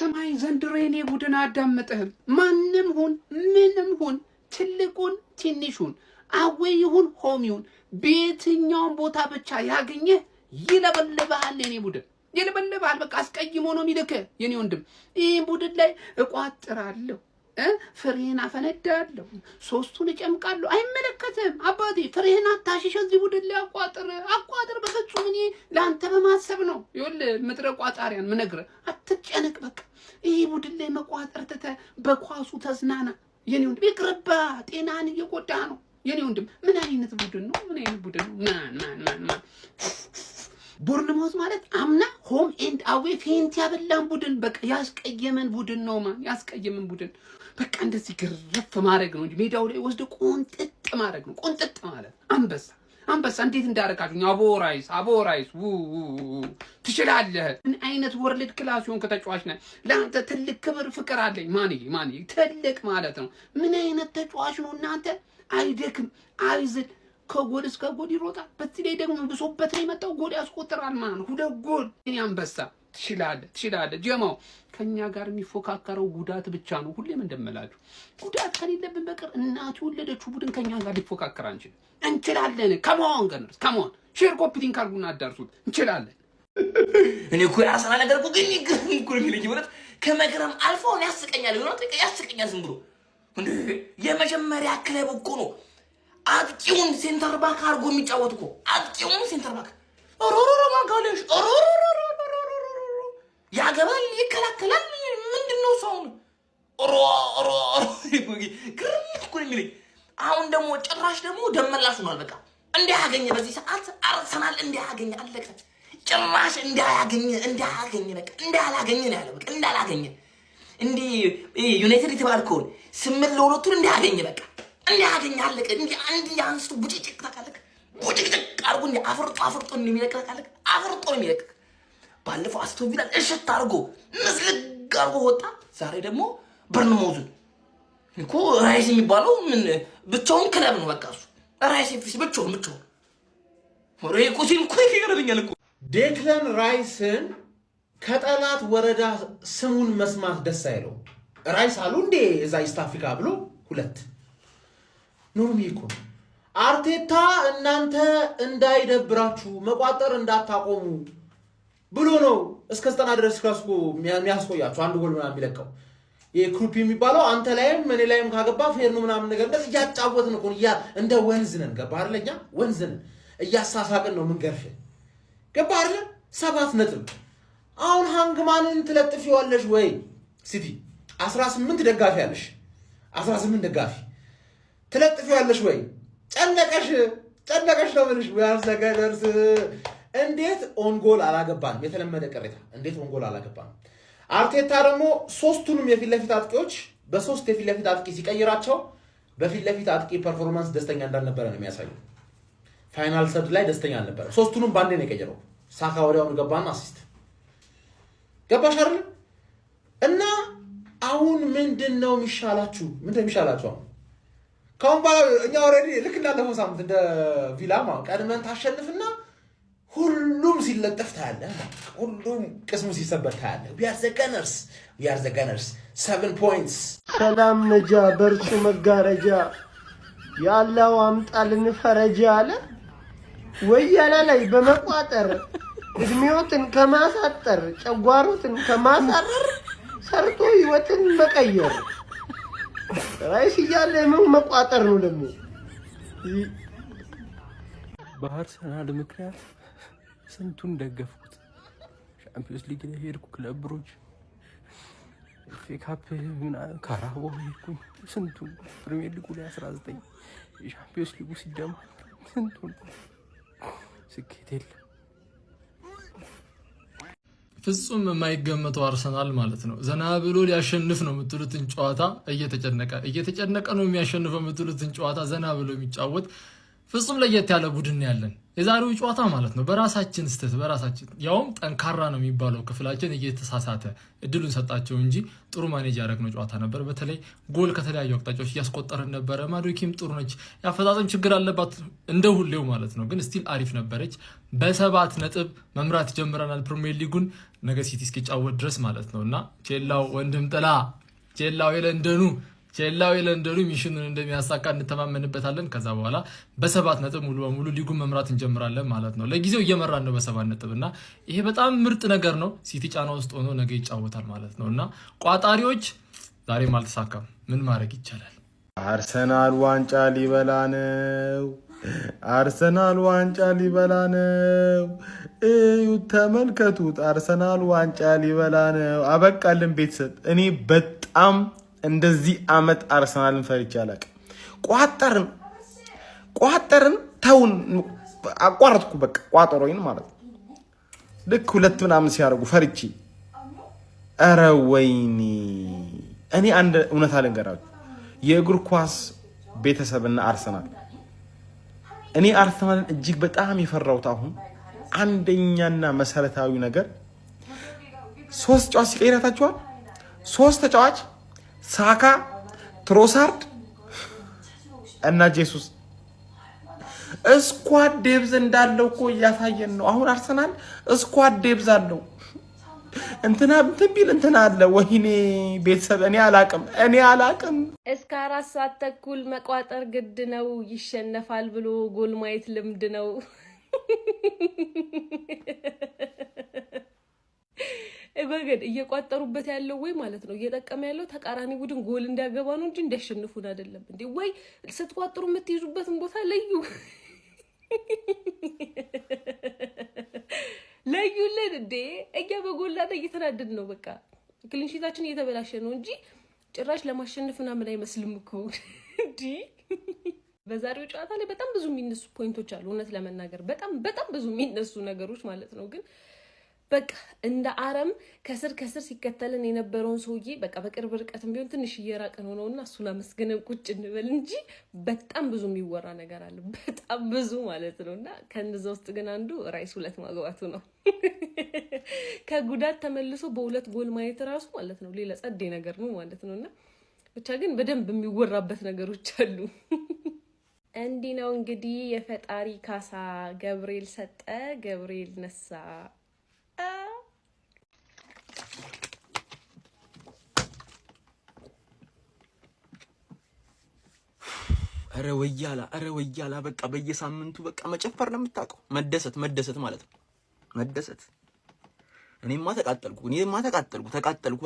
ስማይ ዘንድሮ የኔ ቡድን አዳምጥህም ማንም ሁን ምንም ሁን ትልቁን ትንሹን አዌይ ይሁን ሆም ይሁን በየትኛውም ቦታ ብቻ ያገኘህ ይለበልባል የኔ ቡድን ይለበልባል በቃ አስቀይሞ ነው የሚልከህ የኔ ወንድም ይሄን ቡድን ላይ እቋጥራለሁ ፍሬህን አፈነዳለሁ ሶስቱን እጨምቃለሁ አይመለከትም አባቴ ፍሬህን አታሽሽ እዚህ ቡድን ላይ አቋጥር በፍጹም እኔ ለአንተ በማሰብ ነው ይኸውልህ ምድረ ቋጣሪያን ምነግርህ አትጨነቅ በቃ ይሄ ቡድን ላይ መቋጠር ትተህ በኳሱ ተዝናና የኔ ወንድም ይቅርባ ጤናን እየጎዳ ነው የኔ ወንድም ምን አይነት ቡድን ነው ማን ቦርንማውዝ ማለት አምና ሆም ኤንድ አዌ ፌንት ያበላን ቡድን በቃ ያስቀየመን ቡድን ነው ማን ያስቀየመን ቡድን በቃ እንደዚህ ግርፍ ማድረግ ነው እንጂ ሜዳው ላይ ወስዶ ቆንጥጥ ማድረግ ነው ቆንጥጥ ማለት አንበሳ እንዴት እንዳረጋችሁኝ አቦራይስ ትችላለህ ምን አይነት ወርልድ ክላስ ሆን ከተጫዋች ነህ ለአንተ ትልቅ ክብር ፍቅር አለኝ ማን ትልቅ ማለት ነው ምን አይነት ተጫዋች ነው እናንተ አይደክም አይዝል ከጎል እስከ ጎል ይሮጣል በዚህ ላይ ደግሞ ብሶበት ላይ መጣው ጎል ያስቆጥራል ማን ሁለት ጎል እኔ አንበሳ ትችላለህ ጀማው ከኛ ጋር የሚፎካከረው ጉዳት ብቻ ነው ሁሌም እንደምላችሁ ጉዳት ከሌለብን በቀር እናቱ ወለደችው ቡድን ከኛ ጋር ሊፎካከር አንችል እንችላለን ከመሆን ገንርስ ከመሆን ሼር ኮፒቲንግ አድርጉና አዳርሱት እንችላለን እኔ እኮ ያሰና ነገር እኮ ግን ይግርም እኮ የሚለኝ ማለት ከመገረም አልፎ ያስቀኛል ያስቀኛል ዝም ብሎ እንዴ የመጀመሪያ ክለብ እኮ ነው አጥቂውን ሴንተር ባክ አድርጎ የሚጫወት እኮ አጥቂውን ሴንተር ባክ ማጋለሽ ያገባል ይከላከላል ምንድነው ሰውን ግርም እኮ የሚለኝ አሁን ደግሞ ጭራሽ ደግሞ ደመላሽ ሆኗል በቃ እንዲያገኘ በዚህ ሰዓት አርሰናል እንዲያገኘ አለቀ ጭራሽ እንዲያገኘ በቃ እንዳላገኘ ነው ያለው በቃ እንዳላገኘ እንዲ ዩናይትድ ተባልከው 8-2 እንዲያገኘ በቃ እንዲያገኘ አለቀ እንዲ አንድ ያንስቱ ቡጭጭቅ ታካለክ ቡጭጭቅ አርጉ እንዲ አፍርጦ እንደሚለቀቃለክ አፍርጦ እንደሚለቀቅ ባለፈው አስቶን ቪላ እሽት አርጎ መስለግ አርጎ ወጣ ዛሬ ደግሞ ቦርንማውዝ እኮ ራይስ የሚባለው ምን ብቻውን ክለብ ነው በቃ እሱ ራይስ ኤፍሲ ብቻውን ወሬ እኮ ሲል እኮ ይገርመኛል እኮ ዴክለን ራይስን ከጠላት ወረዳ ስሙን መስማት ደስ አይለው ራይስ አሉ እንዴ እዛ ኢስት አፍሪካ ብሎ ሁለት ኖርሚ እኮ አርቴታ እናንተ እንዳይደብራችሁ መቋጠር እንዳታቆሙ ብሎ ነው እስከ 90 ድረስ ካስኮ የሚያስቆያችሁ አንድ ጎል ምናምን የሚለቀው የክሩፕ የሚባለው አንተ ላይም እኔ ላይም ካገባ ፌር ነው ምናምን ነገር እንደዚህ ያጫወትን እኮ እንደ ወንዝ ነን ገባ አይደለኛ ወንዝ ነን እያሳሳቅን ነው ምን ገርፍ ገባ አይደል 7 ነጥብ አሁን ሃንግማንን ትለጥፊዋለሽ ወይ ሲቲ 18 ደጋፊ ያለሽ 18 ደጋፊ ትለጥፊዋለሽ ወይ ጨነቀሽ ነው ምንሽ ያርሰገደርስ እንዴት ኦን ጎል አላገባንም የተለመደ ቅሬታ እንዴት ኦን ጎል አላገባንም አርቴታ ደግሞ ሶስቱንም የፊት ለፊት አጥቂዎች በሶስት የፊት ለፊት አጥቂ ሲቀይራቸው በፊት ለፊት አጥቂ ፐርፎርማንስ ደስተኛ እንዳልነበረ ነው የሚያሳየው ፋይናል ሰርድ ላይ ደስተኛ አልነበረ ሶስቱንም ባንዴ ነው የቀየረው ሳካ ወዲያውኑ ገባና አሲስት ገባሽ አይደል እና አሁን ምንድነው የሚሻላችሁ ካሁን በኋላ እኛ ኦሬዲ ልክ እንዳለፈው ሳምንት እንደ ቪላማ ቀድመን ታሸንፍና ሁሉም ሲለጠፍ ታያለ ሁሉም ቅስሙ ሲሰበር ታያለ we are the gunners 7 points ሰላም ነጃ በርሱ መጋረጃ ያለው አምጣልን ፈረጃ አለ ወያላ ላይ በመቋጠር እድሜዎትን ከማሳጠር ጨጓሩትን ከማሳረር ሰርቶ ህይወትን መቀየር ራይስ ይያለ ምን መቋጠር ነው ደግሞ በአርሰናል ምክንያት ስንቱን ደገፍኩት ቻምፒየንስ ሊግ ላይ ሄድኩ ክለብ ብሩጅ ፌካፕ ምን ካራቦ ሄድኩኝ ስንቱን ፕሪሚየር ሊጉ ላይ 19 ቻምፒየንስ ሊጉ ሲደማ ስንቱን ስኬቴል ፍጹም የማይገመተው አርሰናል ማለት ነው ዘና ብሎ ሊያሸንፍ ነው የምትሉትን ጨዋታ እየተጨነቀ ነው የሚያሸንፈው የምትሉትን ጨዋታ ዘና ብሎ የሚጫወት ፍጹም ለየት ያለ ቡድን ያለን የዛሬው ጨዋታ ማለት ነው። በራሳችን ስተት በራሳችን ያውም ጠንካራ ነው የሚባለው ክፍላችን እየተሳሳተ እድሉን ሰጣቸው እንጂ ጥሩ ማኔጅ ያደረግነው ጨዋታ ነበር። በተለይ ጎል ከተለያዩ አቅጣጫዎች እያስቆጠረን ነበር። ማዱኪም ጥሩ ነች፣ ያፈጻጸም ችግር አለባት እንደ ሁሌው ማለት ነው፣ ግን ስቲል አሪፍ ነበረች። በ7 ነጥብ መምራት ጀምረናል ፕሪሚየር ሊጉን ነገ ሲቲ እስኪጫወት ድረስ ማለት ነውና ቼላው ወንድም ጥላ ቼላው የለንደኑ ሚሽኑን እንደሚያሳካ እንተማመንበታለን። ከዛ በኋላ በ7 ነጥብ ሙሉ በሙሉ ሊጉን መምራት እንጀምራለን ማለት ነው። ለጊዜው እየመራን ነው በ7 ነጥብና ይሄ በጣም ምርጥ ነገር ነው። ሲቲ ጫና ውስጥ ሆኖ ነገ ይጫወታል ማለት ነውና ቋጣሪዎች ዛሬም አልተሳካም። ምን ማድረግ ይቻላል? አርሰናል ዋንጫ ሊበላ ነው። አርሰናል ዋንጫ ሊበላ ነው። እዩት፣ ተመልከቱት። አርሰናል ዋንጫ ሊበላ ነው። አበቃልን ቤተሰብ። እኔ በጣም እንደዚህ አመት አርሰናልን ፈርቼ አላውቅም። ቋጠርን ተውን፣ አቋረጥኩ። በቃ ቋጠሮኝ ማለት ነው። ልክ 2 ምናምን ሲያደርጉ ፈርቼ፣ ኧረ ወይኔ። እኔ አንድ እውነት አልንገራችሁ፣ የእግር ኳስ ቤተሰብና አርሰናል፣ እኔ አርሰናልን እጅግ በጣም የፈራሁት አሁን አንደኛና መሰረታዊ ነገር 3 ተጫዋች ሲቀይራታችኋል። 3 ተጫዋች ሳካ፣ ትሮሳርድ እና ጄሱስ ስኳድ ዴብዝ እንዳለው እኮ እያሳየን ነው። አሁን አርሰናል ስኳድ ዴብዝ አለው። እንትና ብትቢል እንትና አለ። ወይኔ ቤተሰብ እኔ አላቅም። እስከ 4 ሰዓት ተኩል መቋጠር ግድ ነው። ይሸነፋል ብሎ ጎል ማየት ልምድ ነው። እበገድ እየቋጠሩበት ያለው ወይ ማለት ነው እየጠቀመ ያለው ተቃራኒ ቡድን ጎል እንዲያገባ ነው እንጂ እንዲያሸንፉን አይደለም እንዴ። ወይ ስትቋጥሩ የምትይዙበትን ቦታ ለዩልን እንዴ። እኛ በጎላና እየተናደድ ነው። በቃ ክሊንሺታችን እየተበላሸ ነው እንጂ ጭራሽ ለማሸነፍና ምን አይመስልም እኮ እንዴ። በዛሬው ጨዋታ ላይ በጣም ብዙ የሚነሱ ፖይንቶች አሉ። እውነት ለመናገር በጣም ብዙ የሚነሱ ነገሮች ማለት ነው። ግን በቃ እንደ አረም ከስር ሲከተልን የነበረውን ሰውዬ በቃ በቅርብ ርቀትም ቢሆን ትንሽ እየራቀን ሆነውና እሱን አመስግነን ቁጭ እንበል እንጂ በጣም ብዙ የሚወራ ነገር አለ። በጣም ብዙ ማለት ነውና ከነዛ ውስጥ ግን አንዱ ራይስ 2 ማግባቱ ነው። ከጉዳት ተመልሶ በ2 ጎል ማየት ራሱ ማለት ነው ሌላ ጸዴ ነገር ነው ማለት ነውና ብቻ ግን በደንብ የሚወራበት ነገሮች አሉ። እንዲህ ነው እንግዲህ የፈጣሪ ካሳ። ገብርኤል ሰጠ፣ ገብርኤል ነሳ። አረ ወያላ በቃ በየሳምንቱ በቃ መጨፈር ነው የምታውቀው። መደሰት ማለት ነው። መደሰት እኔማ ተቃጠልኩ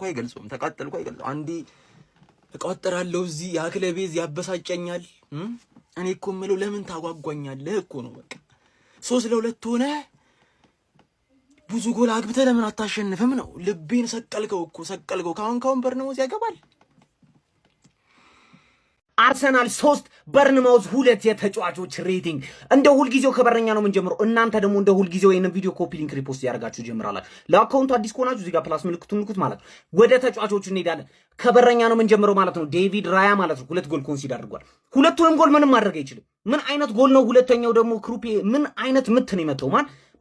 አይገልጽም። አንዴ እቆጥራለሁ እዚህ ያክለቤዝ ያበሳጨኛል። እኔ እኮ የምለው ለምን ታጓጓኛለህ እኮ ነው። በቃ 3-2 ሆነ ብዙ ጎል አግብተህ ለምን አታሸንፍም ነው። ልቤን ሰቀልከው። ካሁን በርነማውዝ ያገባል። አርሰናል 3 በርንማውዝ 2 የተጫዋቾች ሬቲንግ። እንደ ሁልጊዜው ከበረኛ ነው የምንጀምረው። እናንተ ደግሞ እንደ ሁልጊዜው ይሄንን ቪዲዮ ኮፒ ሊንክ ሪፖስት ያደርጋችሁ ጀምራላችሁ። ለአካውንቱ አዲስ ከሆናችሁ እዚህ ጋር ፕላስ ምልክቱን ንኩት ማለት ነው። ወደ ተጫዋቾቹ እንሄዳለን። ከበረኛ ነው የምንጀምረው ማለት ነው። ዴቪድ ራያ ማለት ነው 2 ጎል ኮንሲድ አድርጓል። ሁለቱንም ጎል ምንም ማድረግ አይችልም። ምን አይነት ጎል ነው? ሁለተኛው ደግሞ ክሩፔ ምን አይነት ምት ነው የመታው?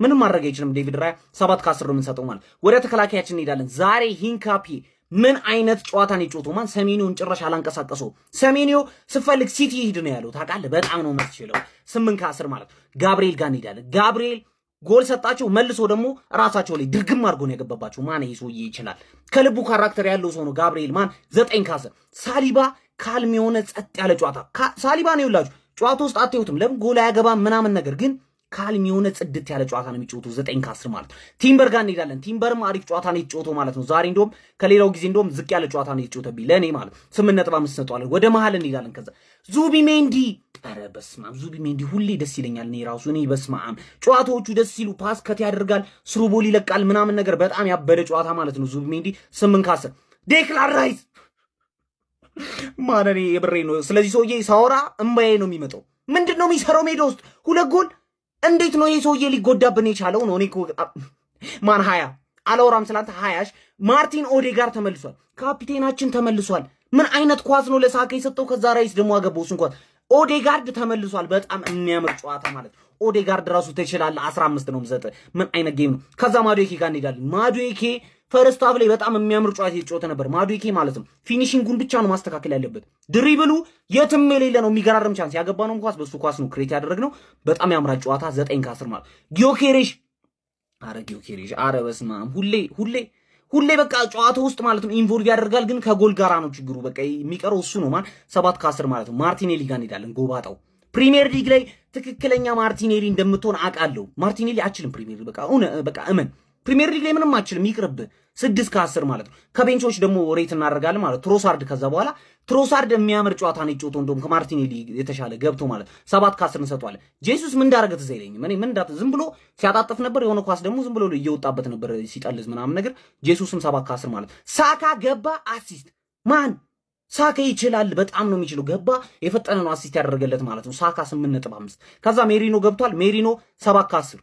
ምንም ማድረግ አይችልም። ዴቪድ ራያ 7 ከ10 ነው የምንሰጠው ማለት። ወደ ተከላካያችን እንሄዳለን። ዛሬ ሂንካፒ ምን አይነት ጨዋታ ነው የጮተው? ሰሜኒዮን ጭራሽ አላንቀሳቀሰው። ሰሜኒዮ ስፈልግ ሲቲ ይሄድ ነው ያለው። ታውቃለህ፣ በጣም ነው መስችለው። 8 ከ10 ማለት። ጋብሪኤል ጋር እንሄዳለን። ጋብሪኤል ጎል ሰጣቸው፣ መልሶ ደግሞ ራሳቸው ላይ ድርግም አድርጎ ነው የገባባቸው። ይሄ ሰውዬ ይችላል። ከልቡ ካራክተር ያለው ሰው ነው ጋብሪኤል። 9 ከ10። ሳሊባ ካልም የሆነ ጸጥ ያለ ጨዋታ። ሳሊባ ነው ይላችሁ ጨዋታ ውስጥ አትዩትም። ለምን ጎል አያገባም ምናምን ነገር ግን ካልም የሆነ ጽድት ያለ ጨዋታ ነው የሚጫወተው። 9 ከ10 ማለት። ቲምበር ጋር እንሄዳለን። ቲምበርም አሪፍ ጨዋታ ነው የተጫወተው ማለት ነው። ዛሬ እንደውም ከሌላው ጊዜ እንደውም ዝቅ ያለ ጨዋታ ነው የተጫወተብኝ ለኔ ማለት 8.5 ሰጠዋለን። ወደ መሃል እንሄዳለን። ከዛ ዙቢሜንዲ፣ ኧረ በስመ አብ ዙቢሜንዲ ሁሌ ደስ ይለኛል። እኔ በስመ አብ ጨዋታዎቹ ደስ ሲሉ ፓስ ከት ያደርጋል፣ ስሩቦል ይለቃል ምናምን ነገር በጣም ያበደ ጨዋታ ማለት ነው። ዙቢሜንዲ 8 ከ10። ዴክላን ራይስ እኔ የብሬ ነው። ስለዚህ ሰውዬ ሳወራ እምባዬ ነው የሚመጣው። ምንድነው የሚሰራው ሜዳ ውስጥ? 2 ጎል እንዴት ነው የሰውዬ ሊጎዳብን የቻለው ነው? እኔ እኮ 20 አላወራም ስላንተ 20 ማርቲን ኦዴጋር ተመልሷል። ካፒቴናችን ተመልሷል። ምን አይነት ኳስ ነው ለሳካ የሰጠው? ከዛ ራይስ ደግሞ አገባው። እንኳን ኦዴጋርድ ተመልሷል። በጣም የሚያምር ጨዋታ ማለት ኦዴጋርድ ራሱ ትችላለህ 15 ነው የምሰጥ። ምን አይነት ጌም ነው? ከዛ ማዱዌኬ ጋር እንሄዳለን። ማዱዌኬ ፈርስት ሃፍ ላይ በጣም የሚያምር ጨዋታ እየተጫወተ ነበር። ማዱዌኬ ማለት ነው ፊኒሺንጉን ብቻ ነው ማስተካከል ያለበት። ድሪብሉ የትም የሌለ ነው። የሚገራርም ቻንስ ያገባነው ኳስ በሱ ኳስ ነው ክሬት ያደረግነው። በጣም ያምራል ጨዋታ 9 ከ10 ማለት ጊዮኬሬሽ አረ በስመ አብ ሁሌ በቃ ጨዋታ ውስጥ ማለት ነው ኢንቮልቭ ያደርጋል፣ ግን ከጎል ጋራ ነው ችግሩ። በቃ የሚቀረው እሱ ነው። 7 ከ10 ማለት ነው። ማርቲኔሊ ጋር እንሄዳለን። ጎባጣው ፕሪሚየር ሊግ ላይ ትክክለኛ ማርቲኔሊ እንደምትሆን አውቃለሁ። ማርቲኔሊ አችልም ፕሪሚየር ሊግ በቃ እመን ፕሪሚየር ሊግ ላይ ምንም አችልም፣ ይቅርብ። 6 ከ10 ማለት ነው። ከቤንቾች ደግሞ ሬት እናደርጋለን ማለት ትሮሳርድ። ከዛ በኋላ ትሮሳርድ የሚያምር ጨዋታ ነው የጨዋታው እንደውም ከማርቲኔሊ የተሻለ ገብቶ ማለት 7 ከ10 እንሰጠዋለን። ጄሱስ ምን እንዳደረገ ትዝ አይለኝም። እኔ ዝም ብሎ ሲያጣጥፍ ነበር። የሆነ ኳስ ደግሞ ዝም ብሎ እየወጣበት ነበር ሲጠልዝ ምናምን ነገር። ጄሱስም 7 ከ10 ማለት ሳካ ገባ አሲስት ማን ሳካ ይችላል፣ በጣም ነው የሚችለው። ገባ የፈጠነ ነው አሲስት ያደረገለት ማለት ነው። ሳካ 8.5 ከዛ ሜሪኖ ገብቷል። ሜሪኖ 7 ከ10